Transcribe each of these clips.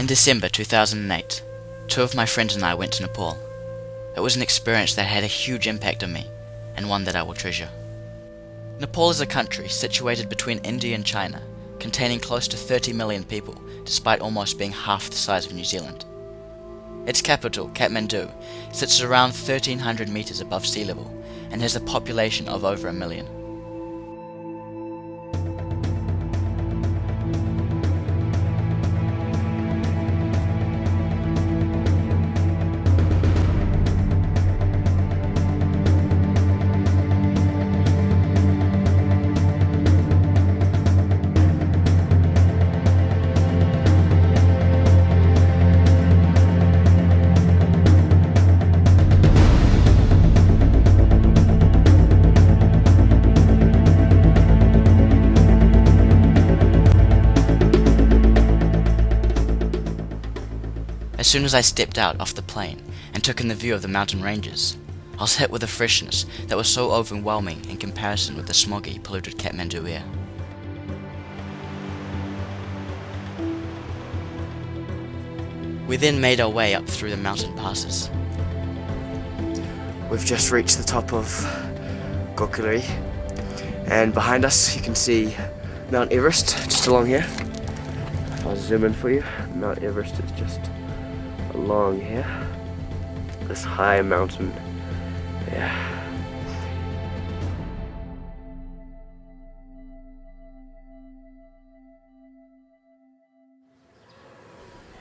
In December 2008, two of my friends and I went to Nepal. It was an experience that had a huge impact on me, and one that I will treasure. Nepal is a country situated between India and China, containing close to 30 million people, despite almost being half the size of New Zealand. Its capital, Kathmandu, sits around 1,300 meters above sea level and has a population of over 1 million. As soon as I stepped out off the plane and took in the view of the mountain ranges, I was hit with a freshness that was so overwhelming in comparison with the smoggy, polluted Kathmandu air. We then made our way up through the mountain passes. We've just reached the top of Gokuri, and behind us you can see Mt Everest just along here. If I zoom in for you, Mt Everest is just along here, this high mountain. Yeah.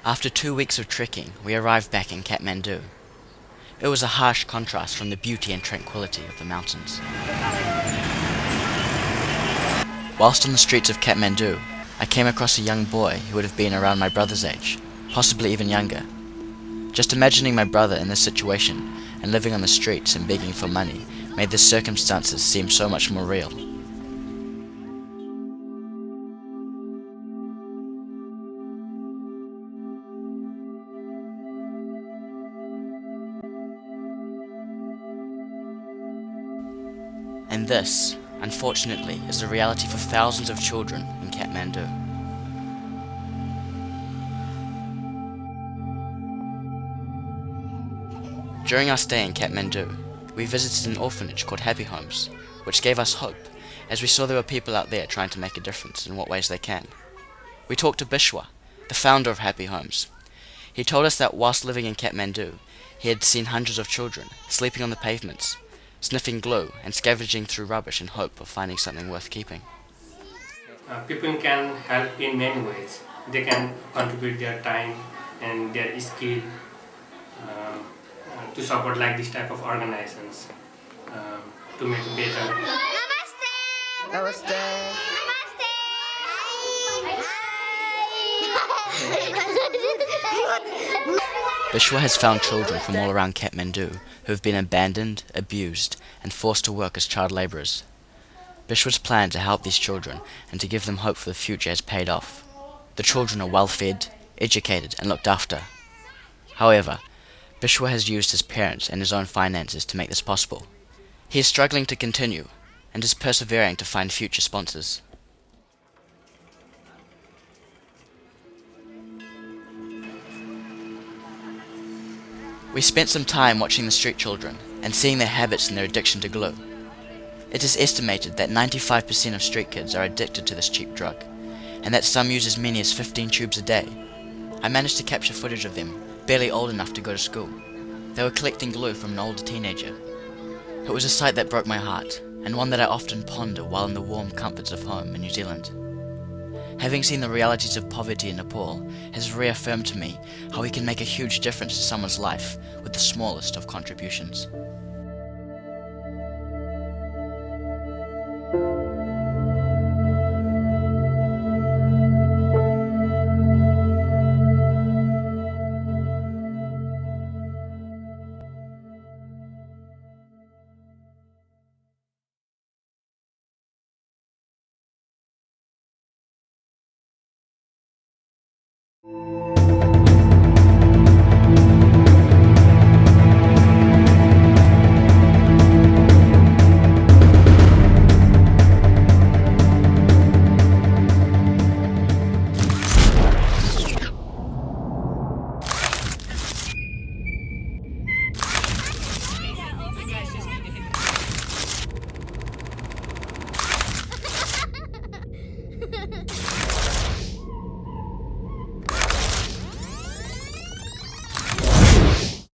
After 2 weeks of trekking, we arrived back in Kathmandu. It was a harsh contrast from the beauty and tranquility of the mountains. Whilst on the streets of Kathmandu, I came across a young boy who would have been around my brother's age, possibly even younger. Just imagining my brother in this situation and living on the streets and begging for money made the circumstances seem so much more real. And this, unfortunately, is the reality for thousands of children in Kathmandu. During our stay in Kathmandu, we visited an orphanage called Happy Homes, which gave us hope, as we saw there were people out there trying to make a difference in what ways they can. We talked to Bishwa, the founder of Happy Homes. He told us that whilst living in Kathmandu, he had seen hundreds of children sleeping on the pavements, sniffing glue and scavenging through rubbish in hope of finding something worth keeping. People can help in many ways. They can contribute their time and their skill to support like this type of organizations to make it better. Namaste! Namaste! Bishwa has found children from all around Kathmandu who have been abandoned, abused, and forced to work as child labourers. Bishwa's plan to help these children and to give them hope for the future has paid off. The children are well fed, educated, and looked after. However, Bishwa has used his parents and his own finances to make this possible. He is struggling to continue and is persevering to find future sponsors. We spent some time watching the street children and seeing their habits and their addiction to glue. It is estimated that 95% of street kids are addicted to this cheap drug, and that some use as many as 15 tubes a day. I managed to capture footage of them, barely old enough to go to school. They were collecting glue from an older teenager. It was a sight that broke my heart, and one that I often ponder while in the warm comforts of home in New Zealand. Having seen the realities of poverty in Nepal has reaffirmed to me how we can make a huge difference to someone's life with the smallest of contributions.